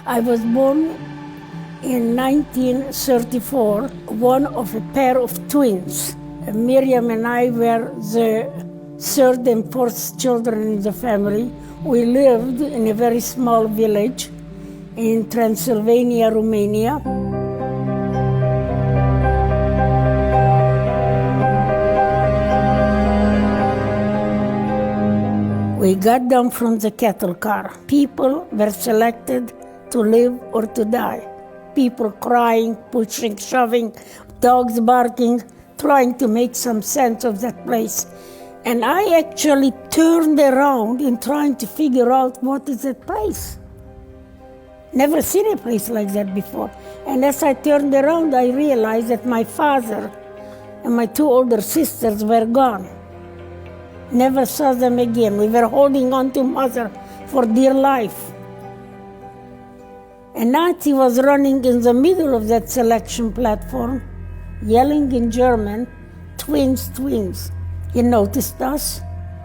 I was born in 1934, one of a pair of twins. Miriam and I were the third and fourth children in the family. We lived in a very small village in Transylvania, Romania. We got down from the cattle car. People were selected to live or to die. People crying, pushing, shoving, dogs barking, trying to make some sense of that place. And I actually turned around in trying to figure out what is that place. Never seen a place like that before. And as I turned around, I realized that my father and my two older sisters were gone. Never saw them again. We were holding on to Mother for dear life. A Nazi was running in the middle of that selection platform, yelling in German, "Twins, twins." He noticed us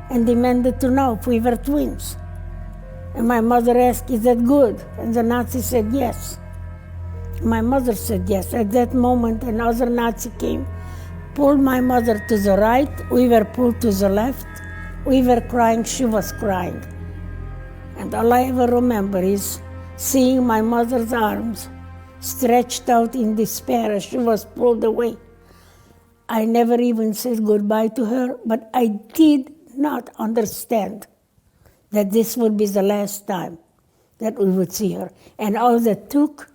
and demanded to know if we were twins. And my mother asked, "Is that good?" And the Nazi said yes. My mother said yes. At that moment, another Nazi came, pulled my mother to the right, we were pulled to the left, we were crying, she was crying. And all I ever remember is seeing my mother's arms stretched out in despair as she was pulled away. I never even said goodbye to her, but I did not understand that this would be the last time that we would see her. And all that took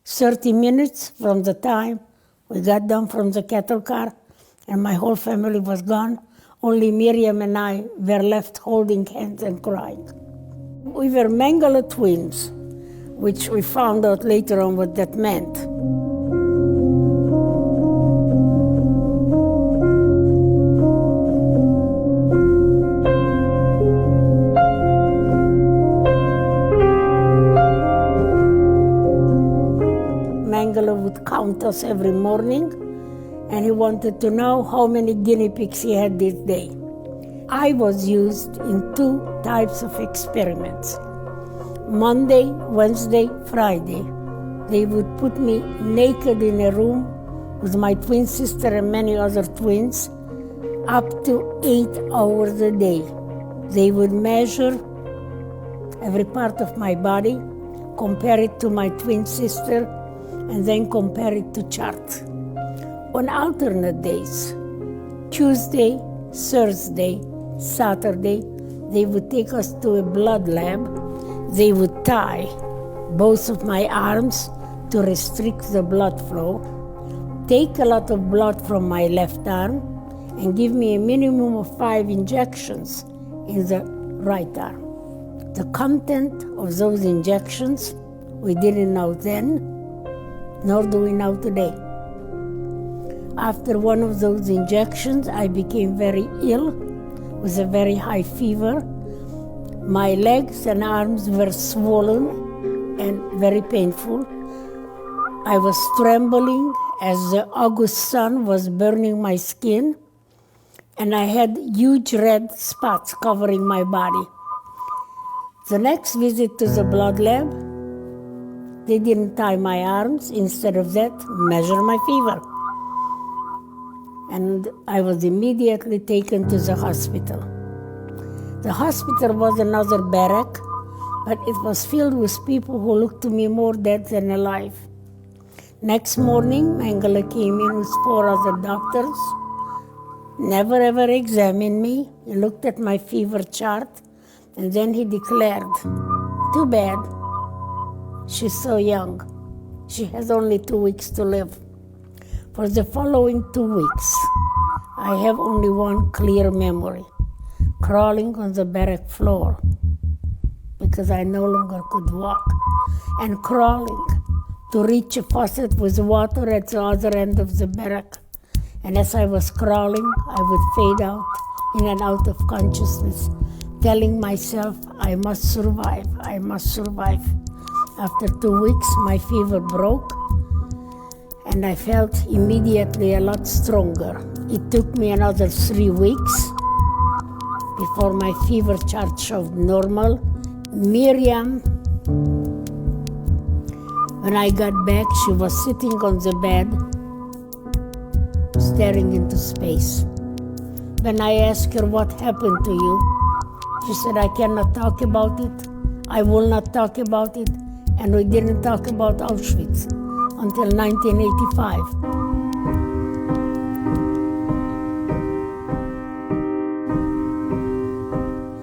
30 minutes from the time we got down from the cattle car and my whole family was gone. Only Miriam and I were left holding hands and crying. We were Mengele twins, which we found out later on what that meant. Mengele would count us every morning, and he wanted to know how many guinea pigs he had this day. I was used in 2 types of experiments. Monday, Wednesday, Friday, they would put me naked in a room with my twin sister and many other twins up to 8 hours a day. They would measure every part of my body, compare it to my twin sister, and then compare it to chart. On alternate days, Tuesday, Thursday, Saturday, they would take us to a blood lab. They would tie both of my arms to restrict the blood flow, take a lot of blood from my left arm, and give me a minimum of 5 injections in the right arm. The content of those injections we didn't know then, nor do we know today. After one of those injections, I became very ill with a very high fever. My legs and arms were swollen and very painful. I was trembling as the August sun was burning my skin, and I had huge red spots covering my body. The next visit to the blood lab, they didn't tie my arms. Instead of that, measure my fever. And I was immediately taken to the hospital. The hospital was another barrack, but it was filled with people who looked to me more dead than alive. Next morning, Mengele came in with 4 other doctors, never ever examined me. He looked at my fever chart, and then he declared, "Too bad, she's so young. She has only 2 weeks to live." For the following 2 weeks, I have only one clear memory: crawling on the barrack floor because I no longer could walk, and crawling to reach a faucet with water at the other end of the barrack. And as I was crawling, I would fade out in and out of consciousness, telling myself, "I must survive, I must survive." After 2 weeks, my fever broke, and I felt immediately a lot stronger. It took me another 3 weeks before my fever chart showed normal. Miriam When I got back, she was sitting on the bed, staring into space. When I asked her what happened to you, she said, I cannot talk about it. I will not talk about it. And we didn't talk about Auschwitz until 1985.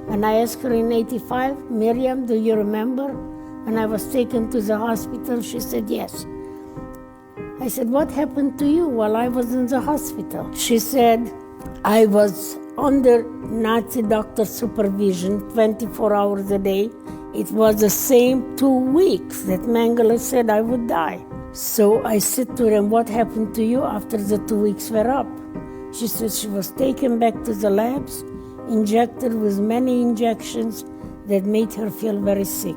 When I asked her in 85, Miriam, do you remember? When I was taken to the hospital, she said, yes. I said, what happened to you while I was in the hospital? She said, I was under Nazi doctor supervision 24 hours a day. It was the same 2 weeks that Mengele said I would die. So I said to them, what happened to you after the 2 weeks were up? She said she was taken back to the labs, injected with many injections that made her feel very sick.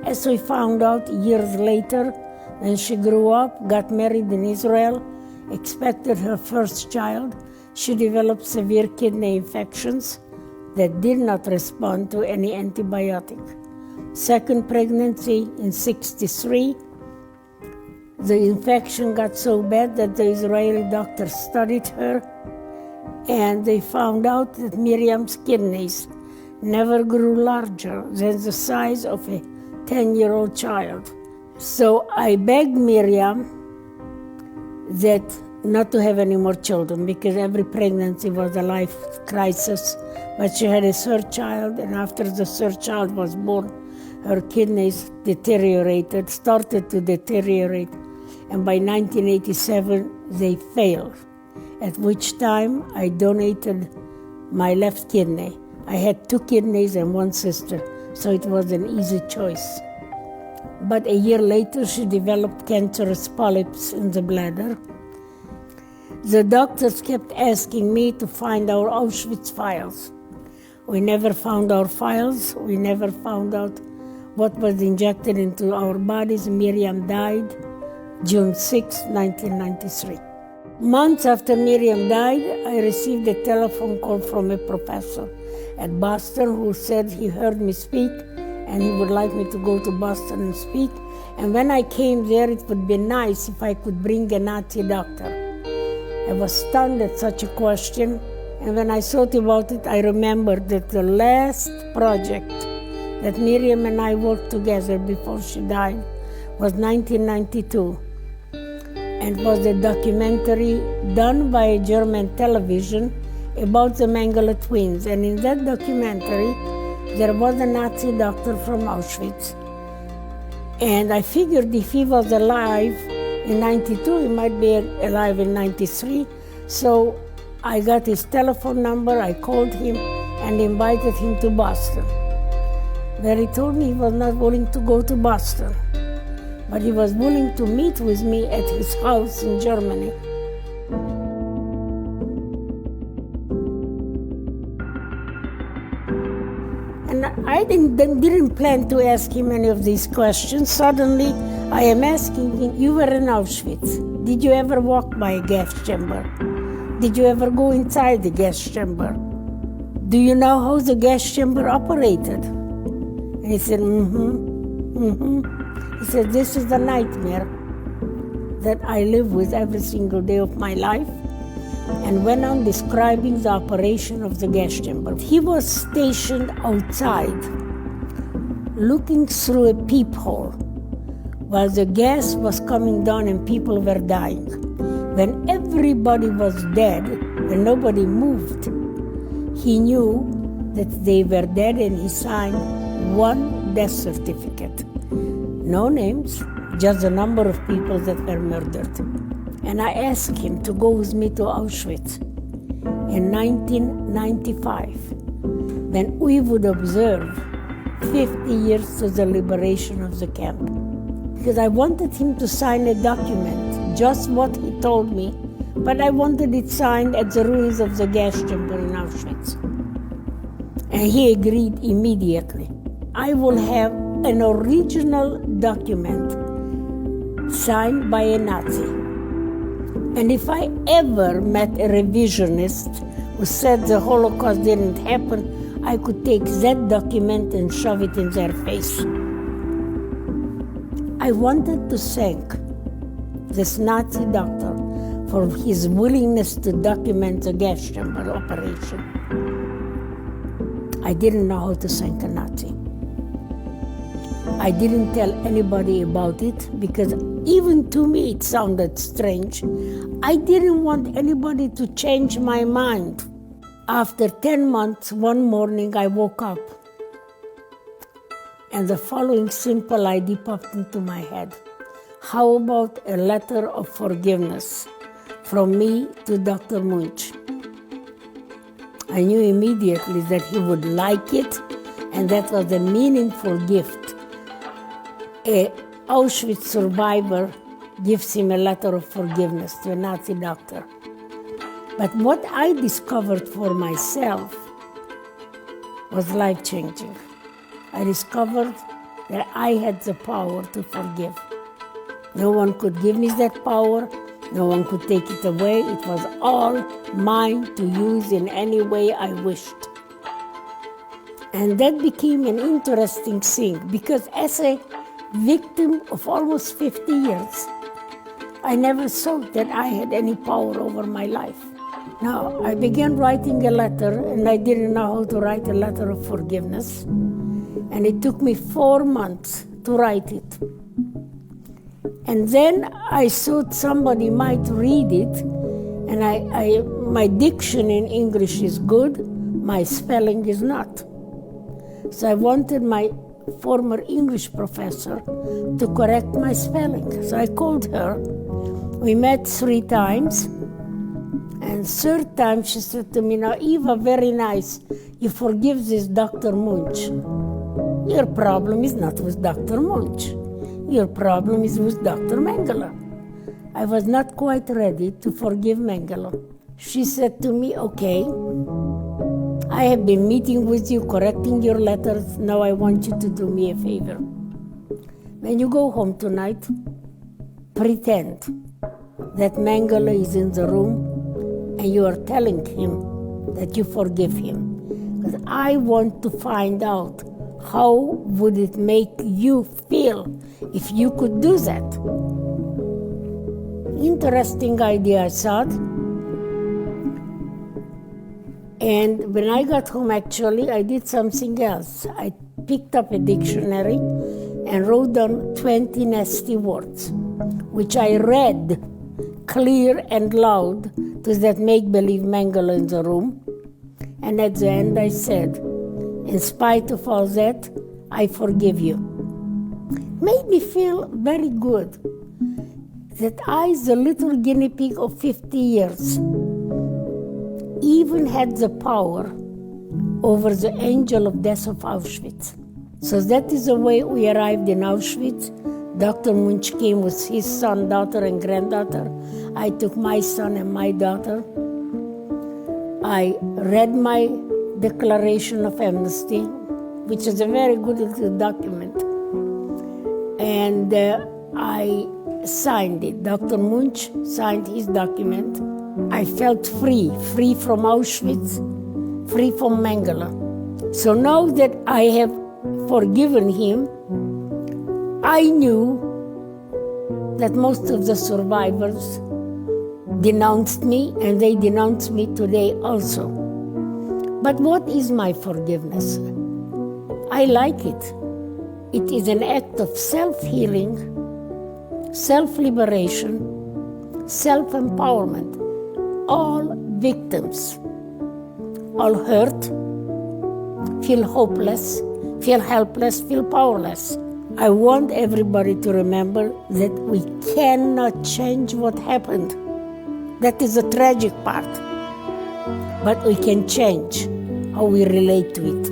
As we found out years later, when she grew up, got married in Israel, expected her first child, she developed severe kidney infections that did not respond to any antibiotic. Second pregnancy in 1963, the infection got so bad that the Israeli doctors studied her, and they found out that Miriam's kidneys never grew larger than the size of a 10-year-old child. So I begged Miriam that not to have any more children, because every pregnancy was a life crisis. But she had a third child, and after the third child was born, her kidneys started to deteriorate, and by 1987 they failed, at which time I donated my left kidney. I had 2 kidneys and 1 sister, so it was an easy choice. But a year later, she developed cancerous polyps in the bladder. The doctors kept asking me to find our Auschwitz files. We never found our files. We never found out what was injected into our bodies. Miriam died June 6, 1993. Months after Miriam died, I received a telephone call from a professor at Boston who said he heard me speak and he would like me to go to Boston and speak. And when I came there, it would be nice if I could bring a Nazi doctor. I was stunned at such a question, and when I thought about it, I remembered that the last project that Miriam and I worked together before she died was 1992, and was a documentary done by a German television about the Mengele twins. And in that documentary, there was a Nazi doctor from Auschwitz. And I figured if he was alive in 92, he might be alive in 93. So I got his telephone number, I called him and invited him to Boston. Where he told me he was not willing to go to Boston, but he was willing to meet with me at his house in Germany. And I didn't plan to ask him any of these questions. Suddenly, I am asking him, you were in Auschwitz. Did you ever walk by a gas chamber? Did you ever go inside the gas chamber? Do you know how the gas chamber operated? And he said, He said, this is the nightmare that I live with every single day of my life, and went on describing the operation of the gas chamber. He was stationed outside, looking through a peephole, while the gas was coming down and people were dying. When everybody was dead and nobody moved, he knew that they were dead, and he signed 1 death certificate. No names, just the number of people that were murdered. And I asked him to go with me to Auschwitz in 1995, when we would observe 50 years to the liberation of the camp. Because I wanted him to sign a document, just what he told me, but I wanted it signed at the ruins of the gas chamber in Auschwitz. And he agreed immediately. I will have an original document signed by a Nazi. And if I ever met a revisionist who said the Holocaust didn't happen, I could take that document and shove it in their face. I wanted to thank this Nazi doctor for his willingness to document the gas chamber operation. I didn't know how to thank a Nazi. I didn't tell anybody about it because even to me it sounded strange. I didn't want anybody to change my mind. After 10 months, one morning I woke up and the following simple idea popped into my head. How about a letter of forgiveness from me to Dr. Munch? I knew immediately that he would like it, and that was a meaningful gift. An Auschwitz survivor gives him a letter of forgiveness to a Nazi doctor. But what I discovered for myself was life-changing. I discovered that I had the power to forgive. No one could give me that power. No one could take it away. It was all mine to use in any way I wished. And that became an interesting thing because as a victim of almost 50 years, I never thought that I had any power over my life. Now, I began writing a letter, and I didn't know how to write a letter of forgiveness. And it took me 4 months to write it. And then I thought somebody might read it, and my diction in English is good, my spelling is not. So I wanted my former English professor to correct my spelling. So I called her. We met 3 times, and third time she said to me, "Now, Eva, very nice, you forgive this Dr. Munch. Your problem is not with Dr. Munch. Your problem is with Dr. Mengele." I was not quite ready to forgive Mengele. She said to me, "Okay, I have been meeting with you, correcting your letters. Now I want you to do me a favor. When you go home tonight, pretend that Mengele is in the room and you are telling him that you forgive him. Because I want to find out how would it make you feel if you could do that." Interesting idea, I thought. And when I got home, actually, I did something else. I picked up a dictionary and wrote down 20 nasty words, which I read clear and loud to that make-believe Mengele in the room. And at the end I said, "In spite of all that, I forgive you." Made me feel very good that I, the little guinea pig of 50 years, even had the power over the angel of death of Auschwitz. So that is the way we arrived in Auschwitz. Dr. Munch came with his son, daughter, and granddaughter. I took my son and my daughter. I read my Declaration of Amnesty, which is a very good little document. And I signed it. Dr. Munch signed his document. I felt free from Auschwitz, free from Mengele. So now that I have forgiven him, I knew that most of the survivors denounced me, and they denounce me today also. But what is my forgiveness? I like it. It is an act of self-healing, self-liberation, self-empowerment. All victims, all hurt, feel hopeless, feel helpless, feel powerless. I want everybody to remember that we cannot change what happened. That is the tragic part. But we can change how we relate to it.